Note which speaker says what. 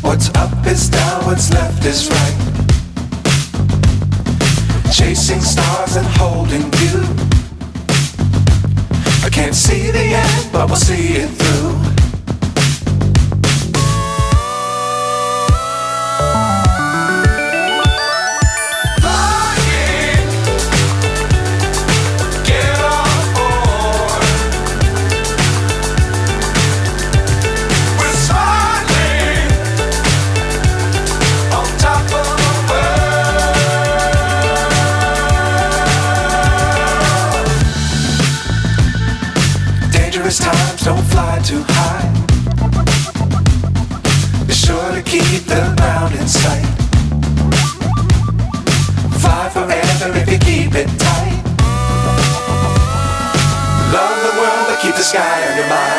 Speaker 1: What's up is down, what's left is right. Chasing stars and holding you. I can't see the end, but we'll see it through. Times don't fly too high. Be sure to keep the ground in sight. Fly forever if you keep it tight. Love the world but keep the sky on your mind.